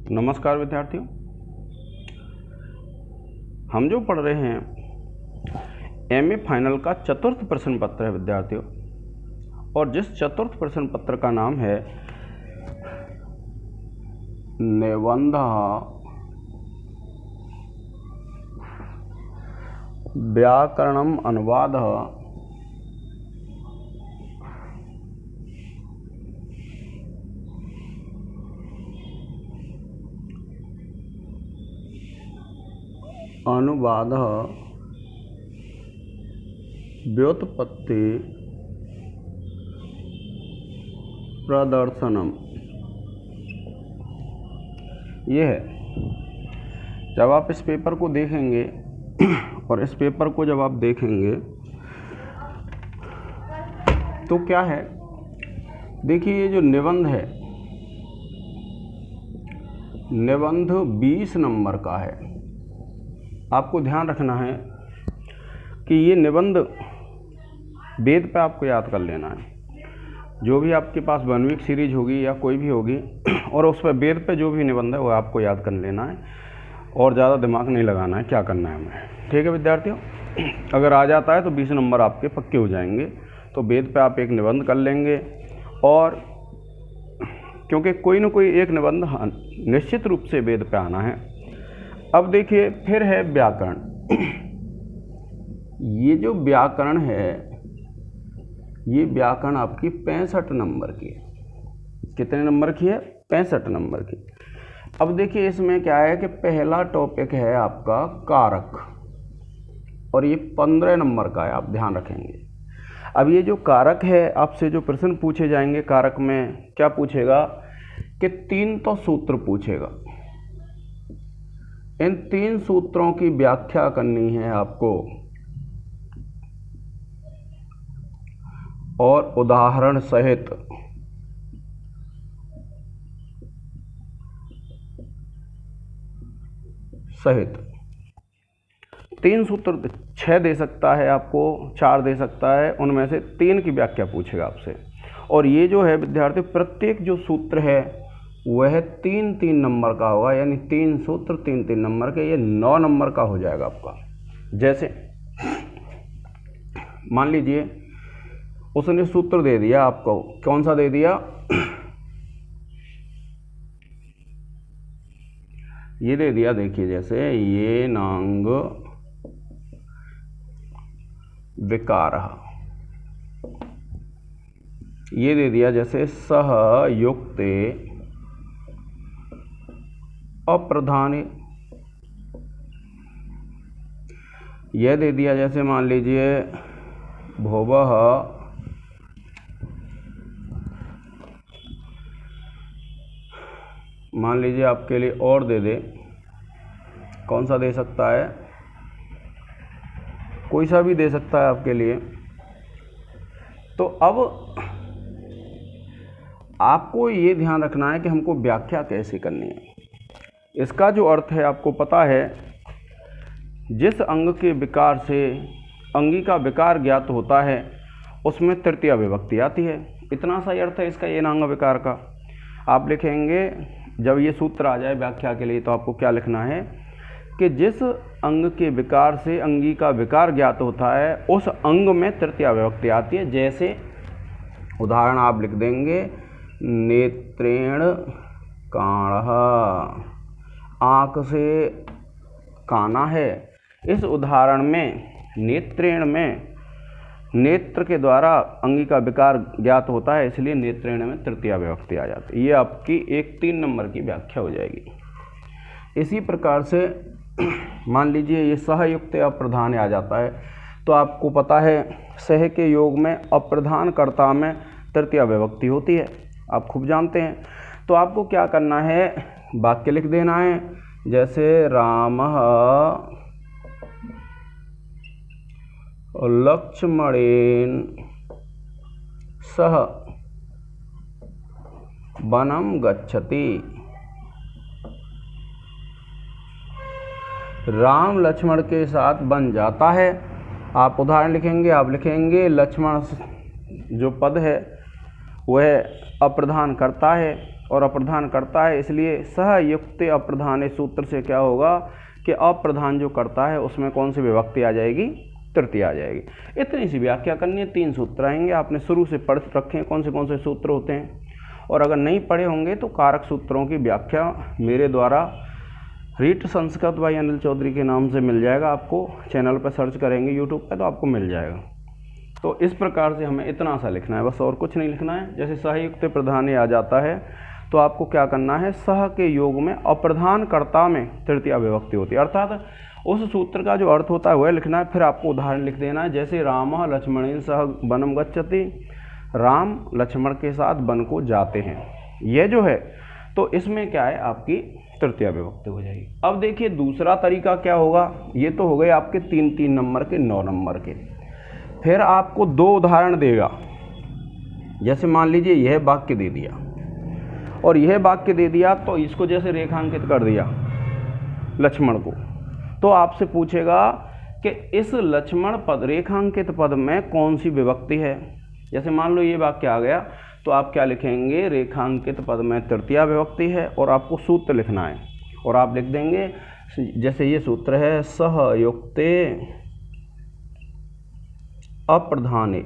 नमस्कार विद्यार्थियों, हम जो पढ़ रहे हैं एमए फाइनल का चतुर्थ प्रश्न पत्र है विद्यार्थियों। और जिस चतुर्थ प्रश्न पत्र का नाम है निबंध व्याकरणम अनुवाद अनुवाद व्युत्पत्ति प्रदर्शनम, ये है। जब आप इस पेपर को देखेंगे और इस पेपर को जब आप देखेंगे तो क्या है, देखिए ये जो निबंध है, निबंध 20 नंबर का है। आपको ध्यान रखना है कि ये निबंध वेद पे आपको याद कर लेना है। जो भी आपके पास 1 वीक सीरीज होगी या कोई भी होगी और उस पर वेद पे जो भी निबंध है वो आपको याद कर लेना है और ज़्यादा दिमाग नहीं लगाना है क्या करना है हमें। ठीक है विद्यार्थियों, अगर आ जाता है तो 20 नंबर आपके पक्के हो जाएंगे। तो वेद पे आप एक निबंध कर लेंगे, और क्योंकि कोई ना कोई एक निबंध निश्चित रूप से वेद पे आना है। अब देखिए फिर है व्याकरण। ये जो व्याकरण है, ये व्याकरण आपकी 65 नंबर की है। कितने नंबर की है? 65 नंबर की। अब देखिए इसमें क्या है कि पहला टॉपिक है आपका कारक, और ये 15 नंबर का है, आप ध्यान रखेंगे। अब ये जो कारक है, आपसे जो प्रश्न पूछे जाएंगे कारक में, क्या पूछेगा कि 3 तो सूत्र पूछेगा। इन 3 सूत्रों की व्याख्या करनी है आपको और उदाहरण सहित। सहित 3 सूत्र 6 दे सकता है आपको, 4 दे सकता है, उनमें से 3 की व्याख्या पूछेगा आपसे। और ये जो है विद्यार्थी, प्रत्येक जो सूत्र है वह 3-3 नंबर का होगा, यानी 3 सूत्र 3-3 नंबर के, ये 9 नंबर का हो जाएगा आपका। जैसे मान लीजिए उसने सूत्र दे दिया आपको, कौन सा दे दिया, ये दे दिया, देखिए जैसे ये नांग विकार, ये दे दिया जैसे सह युक्ते अप्रधान, यह दे दिया जैसे मान लीजिए भुवः मान लीजिए आपके लिए और दे दे, कौन सा दे सकता है, कोई सा भी दे सकता है आपके लिए। तो अब आपको ये ध्यान रखना है कि हमको व्याख्या कैसे करनी है। इसका जो अर्थ है आपको पता है, जिस अंग के विकार से अंगी का विकार ज्ञात होता है उसमें तृतीया विभक्ति आती है। इतना सा अर्थ है इसका ये नांग विकार का। आप लिखेंगे जब ये सूत्र आ जाए व्याख्या के लिए, तो आपको क्या लिखना है कि जिस अंग के विकार से अंगी का विकार ज्ञात होता है उस अंग में तृतीया विभक्ति आती है। जैसे उदाहरण आप लिख देंगे, नेत्रेण काणः, आँख से काना है। इस उदाहरण में नेत्रेण में नेत्र के द्वारा अंगी का विकार ज्ञात होता है, इसलिए नेत्रेण में तृतीया विभक्ति आ जाती है। ये आपकी एक 3 नंबर की व्याख्या हो जाएगी। इसी प्रकार से मान लीजिए ये सहयुक्त अप्रधान आ जाता है, तो आपको पता है सह के योग में अप्रधान कर्ता में तृतीया विभक्ति होती है, आप खूब जानते हैं। तो आपको क्या करना है, वाक्य लिख देना है। जैसे रामः लक्ष्मणेन सह वनम गच्छति। राम लक्ष्मण के साथ वन जाता है। आप उदाहरण लिखेंगे, आप लिखेंगे लक्ष्मण जो पद है वह अप्रधान करता है, और अप्रधान करता है, इसलिए सहयुक्त अप्रधान सूत्र से क्या होगा कि अप्रधान जो करता है उसमें कौन सी विभक्ति आ जाएगी, तृतीय आ जाएगी। इतनी सी व्याख्या करनी है, 3 सूत्र आएंगे, आपने शुरू से पढ़ रखे हैं कौन से सूत्र होते हैं, और अगर नहीं पढ़े होंगे तो कारक सूत्रों की व्याख्या मेरे द्वारा रीट संस्कृत भाई अनिल चौधरी के नाम से मिल जाएगा, आपको चैनल पर सर्च करेंगे यूट्यूब पर तो आपको मिल जाएगा। तो इस प्रकार से हमें इतना सा लिखना है बस, और कुछ नहीं लिखना है। जैसे सहयुक्त प्रधान आ जाता है तो आपको क्या करना है, सह के योग में अप्रधान कर्ता में तृतीया विभक्ति होती है, अर्थात उस सूत्र का जो अर्थ होता है वह लिखना है। फिर आपको उदाहरण लिख देना है, जैसे राम लक्ष्मणेन सह वनम गच्छति, राम लक्ष्मण के साथ वन को जाते हैं, यह जो है तो इसमें क्या है आपकी तृतीया विभक्ति हो जाएगी। अब देखिए दूसरा तरीका क्या होगा, ये तो हो गए आपके 3 नंबर के 9 नंबर के। फिर आपको 2 उदाहरण देगा, जैसे मान लीजिए यह वाक्य दे दिया और यह वाक्य दे दिया, तो इसको जैसे रेखांकित कर दिया लक्ष्मण को, तो आपसे पूछेगा कि इस लक्ष्मण पद रेखांकित पद में कौन सी विभक्ति है। जैसे मान लो ये वाक्य आ गया तो आप क्या लिखेंगे, रेखांकित पद में तृतीया विभक्ति है, और आपको सूत्र लिखना है और आप लिख देंगे जैसे ये सूत्र है, सहयुक्ते अप्रधाने,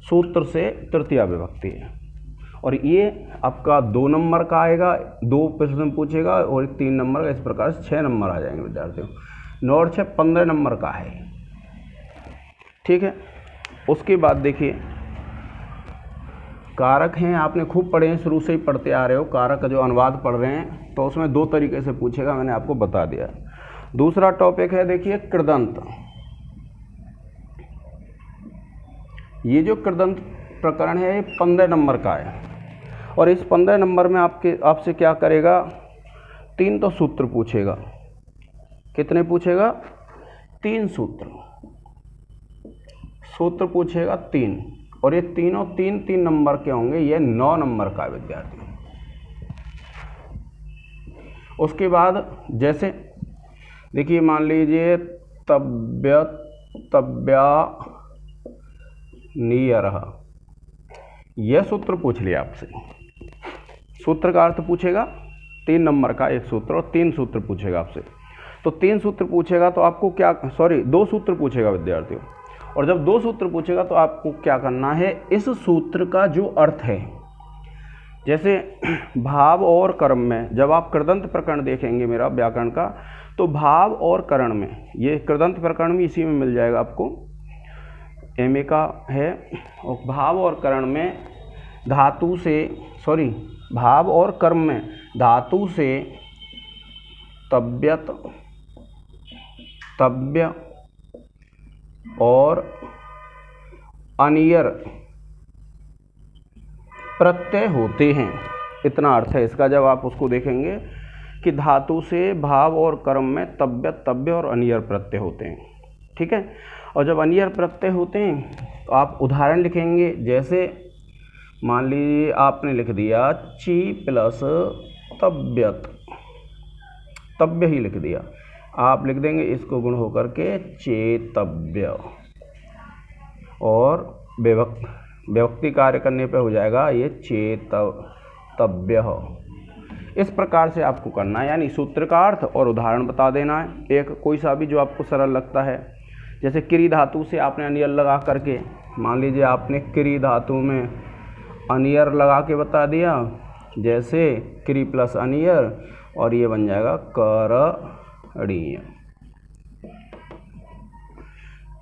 सूत्र से तृतीया विभक्ति है। और ये आपका 2 नंबर का आएगा, 2 प्रश्न पूछेगा और 3 नंबर का, इस प्रकार से 6 नंबर आ जाएंगे विद्यार्थियों। 9 और 6 15 नंबर का है, ठीक है। उसके बाद देखिए कारक हैं, आपने खूब पढ़े हैं, शुरू से ही पढ़ते आ रहे हो, कारक का जो अनुवाद पढ़ रहे हैं तो उसमें 2 तरीके से पूछेगा, मैंने आपको बता दिया। दूसरा टॉपिक है देखिए कृदंत। ये जो कृदंत प्रकरण है ये 15 नंबर का है, और इस 15 नंबर में आपसे क्या करेगा, 3 तो सूत्र पूछेगा। कितने पूछेगा, 3 सूत्र पूछेगा 3, और ये तीनों 3 नंबर के होंगे, ये 9 नंबर का विद्यार्थी। उसके बाद जैसे देखिए मान लीजिए तब्या नियरः, यह सूत्र पूछ लिया आपसे, सूत्र का अर्थ पूछेगा, 3 नंबर का एक सूत्र और 3 सूत्र पूछेगा आपसे। तो 3 सूत्र पूछेगा तो आपको क्या, 2 सूत्र पूछेगा विद्यार्थियों, और जब 2 सूत्र पूछेगा तो आपको क्या करना है, इस सूत्र का जो अर्थ है, जैसे भाव और कर्म में, जब आप कृदंत प्रकरण देखेंगे मेरा व्याकरण का, तो भाव और करण में, ये कृदंत प्रकरण भी इसी में मिल जाएगा आपको, MA का है। और भाव और करण में धातु से, भाव और कर्म में धातु से तव्यत, तव्य और अनियर प्रत्यय होते हैं, इतना अर्थ है इसका। जब आप उसको देखेंगे कि धातु से भाव और कर्म में तव्यत, तव्य और अनियर प्रत्यय होते हैं, ठीक है। और जब अनियर प्रत्यय होते हैं तो आप उदाहरण लिखेंगे, जैसे मान लीजिए आपने लिख दिया ची प्लस तव्यत, तव्य ही लिख दिया, आप लिख देंगे इसको गुण होकर के चेतव्य, और विभक्ति कार्य करने पे हो जाएगा ये चेतव्य। इस प्रकार से आपको करना है, यानी सूत्र का अर्थ और उदाहरण बता देना है, एक कोई सा भी जो आपको सरल लगता है। जैसे क्री धातु से आपने अनियर लगा करके, मान लीजिए आपने क्री धातु में अनियर लगा के बता दिया, जैसे क्री प्लस अनियर, और ये बन जाएगा करणीय।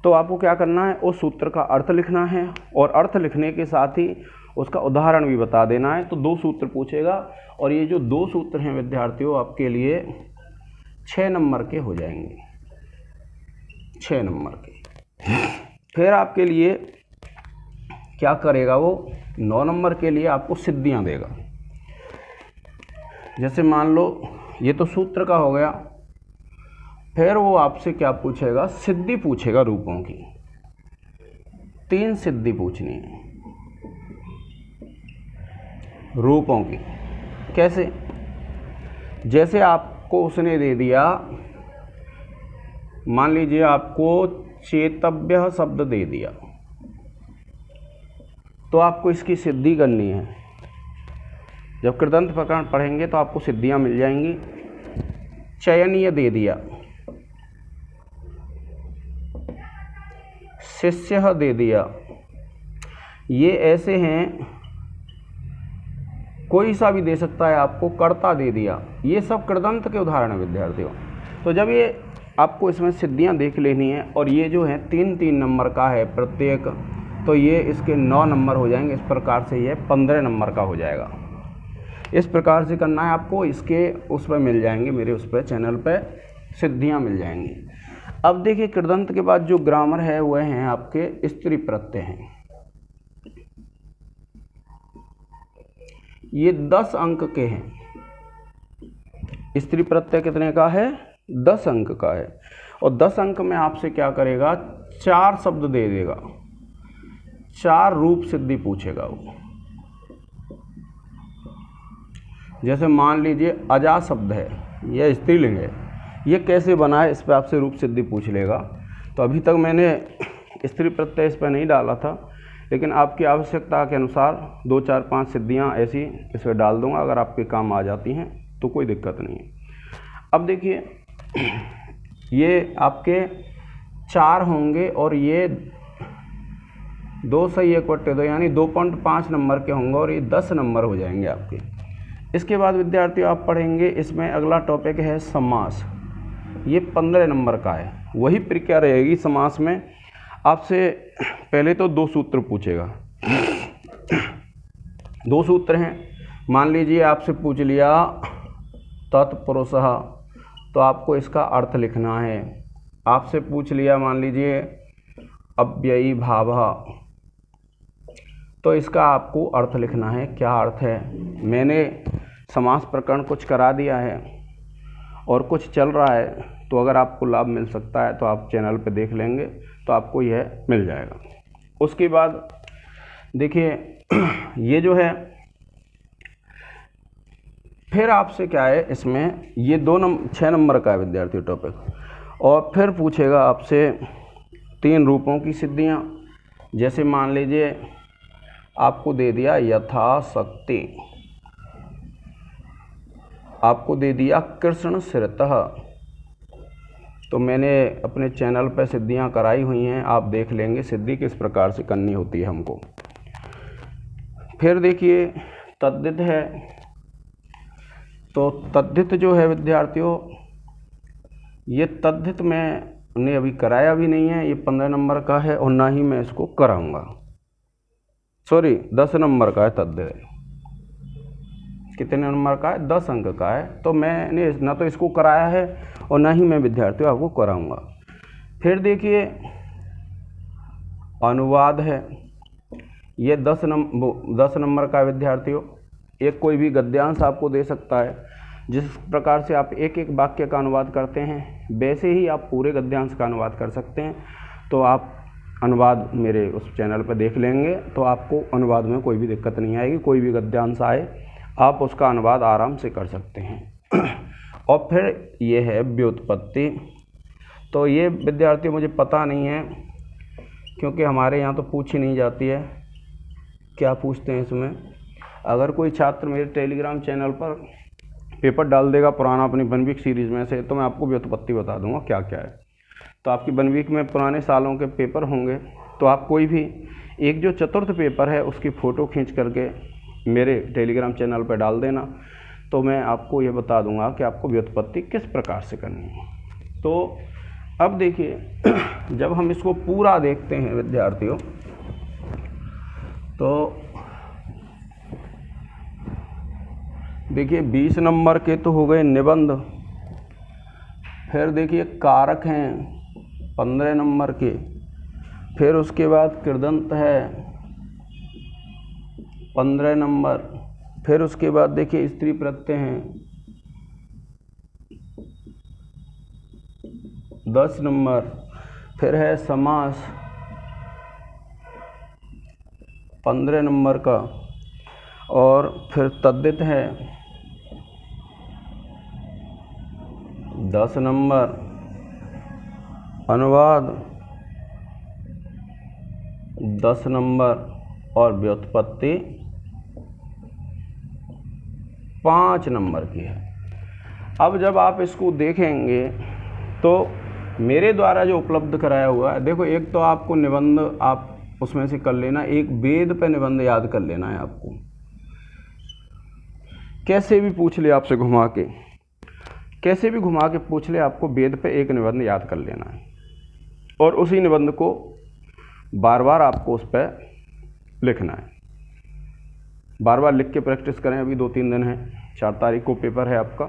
तो आपको क्या करना है, उस सूत्र का अर्थ लिखना है, और अर्थ लिखने के साथ ही उसका उदाहरण भी बता देना है। तो 2 सूत्र पूछेगा, और ये जो 2 सूत्र हैं विद्यार्थियों आपके लिए 6 नंबर के हो जाएंगे, 6 नंबर के। फिर आपके लिए क्या करेगा वो, 9 नंबर के लिए आपको सिद्धियां देगा। जैसे मान लो ये तो सूत्र का हो गया, फिर वो आपसे क्या पूछेगा, सिद्धि पूछेगा रूपों की। 3 सिद्धि पूछनी है रूपों की। कैसे, जैसे आपको उसने दे दिया, मान लीजिए आपको चेतव्य शब्द दे दिया, तो आपको इसकी सिद्धि करनी है। जब कृदंत प्रकरण पढ़ेंगे तो आपको सिद्धियां मिल जाएंगी। चयनीय दे दिया, शिष्य दे दिया, ये ऐसे हैं, कोई सा भी दे सकता है आपको। कर्ता दे दिया, ये सब कृदंत के उदाहरण हैं विद्यार्थियों। तो जब ये आपको इसमें सिद्धियां देख लेनी है, और ये जो है 3-3 नंबर का है प्रत्येक, तो ये इसके 9 नंबर हो जाएंगे। इस प्रकार से ये 15 नंबर का हो जाएगा। इस प्रकार से करना है आपको। इसके उस पर मिल जाएंगे, मेरे उस पर चैनल पर सिद्धियां मिल जाएंगी। अब देखिए कृदंत के बाद जो ग्रामर है वह हैं आपके स्त्री प्रत्यय हैं। ये 10 अंक के हैं। स्त्री प्रत्यय कितने का है? 10 अंक का है। और 10 अंक में आपसे क्या करेगा? 4 शब्द दे देगा, 4 रूप सिद्धि पूछेगा वो। जैसे मान लीजिए अजा शब्द है, यह स्त्रीलिंग है, ये कैसे बना है, इस पर आपसे रूप सिद्धि पूछ लेगा। तो अभी तक मैंने स्त्री प्रत्यय इस पर नहीं डाला था, लेकिन आपकी आवश्यकता के अनुसार 2, 4, 5 सिद्धियाँ ऐसी इस पर डाल दूंगा। अगर आपके काम आ जाती हैं तो कोई दिक्कत नहीं है। अब देखिए ये आपके 4 होंगे और ये 2 सही 1/2 यानी 2.5 नंबर के होंगे, और ये 10 नंबर हो जाएंगे आपके। इसके बाद विद्यार्थियों आप पढ़ेंगे, इसमें अगला टॉपिक है समास। ये 15 नंबर का है। वही प्रक्रिया रहेगी समास में। आपसे पहले तो 2 सूत्र पूछेगा। 2 सूत्र हैं। मान लीजिए आपसे पूछ लिया तत्पुरुषः, तो आपको इसका अर्थ लिखना है। आपसे पूछ लिया मान लीजिए अव्ययी भावः, तो इसका आपको अर्थ लिखना है। क्या अर्थ है? मैंने समास प्रकरण कुछ करा दिया है और कुछ चल रहा है, तो अगर आपको लाभ मिल सकता है तो आप चैनल पे देख लेंगे तो आपको यह मिल जाएगा। उसके बाद देखिए ये जो है, फिर आपसे क्या है इसमें, ये 6 नंबर का है विद्यार्थी टॉपिक, और फिर पूछेगा आपसे 3 रूपों की सिद्धियाँ। जैसे मान लीजिए आपको दे दिया यथाशक्ति, आपको दे दिया कृष्ण सिरतः, तो मैंने अपने चैनल पर सिद्धियां कराई हुई हैं, आप देख लेंगे सिद्धि किस प्रकार से करनी होती है हमको। फिर देखिए तद्धित है, तो तद्धित जो है विद्यार्थियों, ये तद्धित मैंने अभी कराया भी नहीं है, ये 15 नंबर का है और ना ही मैं इसको कराऊंगा। सॉरी 10 नंबर का है तद्धित। कितने नंबर का है? 10 अंक का है। तो मैंने ना तो इसको कराया है और ना ही मैं विद्यार्थियों आपको कराऊंगा। फिर देखिए अनुवाद है, ये 10 नंबर का विद्यार्थियों। एक कोई भी गद्यांश आपको दे सकता है। जिस प्रकार से आप एक एक वाक्य का अनुवाद करते हैं, वैसे ही आप पूरे गद्यांश का अनुवाद कर सकते हैं। तो आप अनुवाद मेरे उस चैनल पर देख लेंगे तो आपको अनुवाद में कोई भी दिक्कत नहीं आएगी। कोई भी गद्यांश आए आप उसका अनुवाद आराम से कर सकते हैं। और फिर ये है व्युत्पत्ति। तो ये विद्यार्थियों मुझे पता नहीं है, क्योंकि हमारे यहाँ तो पूछी नहीं जाती है। क्या पूछते हैं इसमें? अगर कोई छात्र मेरे टेलीग्राम चैनल पर पेपर डाल देगा पुराना अपनी 1 वीक सीरीज़ में से, तो मैं आपको व्युत्पत्ति बता दूंगा क्या क्या है। तो आपकी 1 वीक में पुराने सालों के पेपर होंगे, तो आप कोई भी एक जो चतुर्थ पेपर है उसकी फ़ोटो खींच करके मेरे टेलीग्राम चैनल पर डाल देना, तो मैं आपको ये बता दूंगा कि आपको व्युत्पत्ति किस प्रकार से करनी है। तो अब देखिए जब हम इसको पूरा देखते हैं विद्यार्थियों, तो देखिए 20 नंबर के तो हो गए निबंध। फिर देखिए कारक हैं 15 नंबर के। फिर उसके बाद कृदंत है 15 नंबर। फिर उसके बाद देखिए स्त्री प्रत्यय हैं 10 नंबर। फिर है समास 15 नंबर का, और फिर तद्धित है 10 नंबर, अनुवाद 10 नंबर और व्युत्पत्ति 5 नंबर की है। अब जब आप इसको देखेंगे तो मेरे द्वारा जो उपलब्ध कराया हुआ है, देखो एक तो आपको निबंध आप उसमें से कर लेना, एक वेद पे निबंध याद कर लेना है आपको, कैसे भी पूछ ले आपसे घुमा के, कैसे भी घुमा के पूछ ले, आपको वेद पे एक निबंध याद कर लेना है और उसी निबंध को बार बार आपको उस पर लिखना है। बार बार लिख के प्रैक्टिस करें, अभी 2-3 दिन है, 4 तारीख को पेपर है आपका।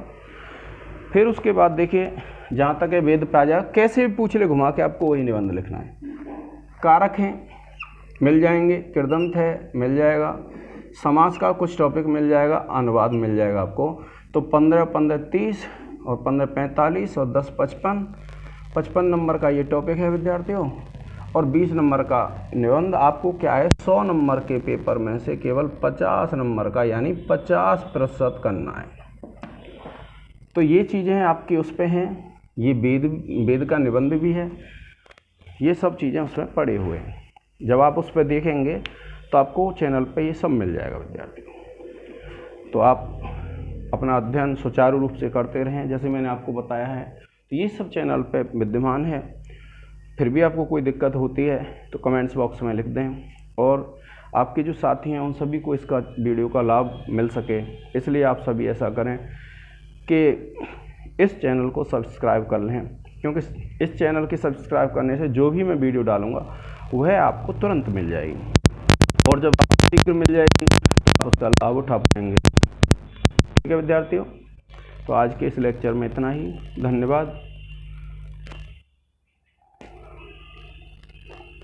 फिर उसके बाद देखिए जहाँ तक है वेद पे आ जाएगा, कैसे भी पूछ ले घुमा के आपको वही निबंध लिखना है। कारक हैं मिल जाएंगे, कृदंत है मिल जाएगा, समास का कुछ टॉपिक मिल जाएगा, अनुवाद मिल जाएगा आपको। तो 15 30 और 15 45 और 10 55 नंबर का ये टॉपिक है विद्यार्थियों, और 20 नंबर का निबंध। आपको क्या है, 100 नंबर के पेपर में से केवल 50 नंबर का यानी 50% करना है। तो ये चीज़ें आपकी उस पे हैं, ये वेद का निबंध भी है, ये सब चीज़ें उसमें पड़े हुए हैं। जब आप उस पर देखेंगे तो आपको चैनल पे ये सब मिल जाएगा विद्यार्थियों। तो आप अपना अध्ययन सुचारू रूप से करते रहें, जैसे मैंने आपको बताया है। तो ये सब चैनल पे विद्यमान है। फिर भी आपको कोई दिक्कत होती है तो कमेंट्स बॉक्स में लिख दें, और आपके जो साथी हैं उन सभी को इसका वीडियो का लाभ मिल सके, इसलिए आप सभी ऐसा करें कि इस चैनल को सब्सक्राइब कर लें, क्योंकि इस चैनल के सब्सक्राइब करने से जो भी मैं वीडियो डालूँगा वह आपको तुरंत मिल जाएगी, और जब आपको शीघ्र मिल जाएगी तो आप उसका लाभ उठा पाएंगे। ठीक है विद्यार्थियों, तो आज के इस लेक्चर में इतना ही। धन्यवाद।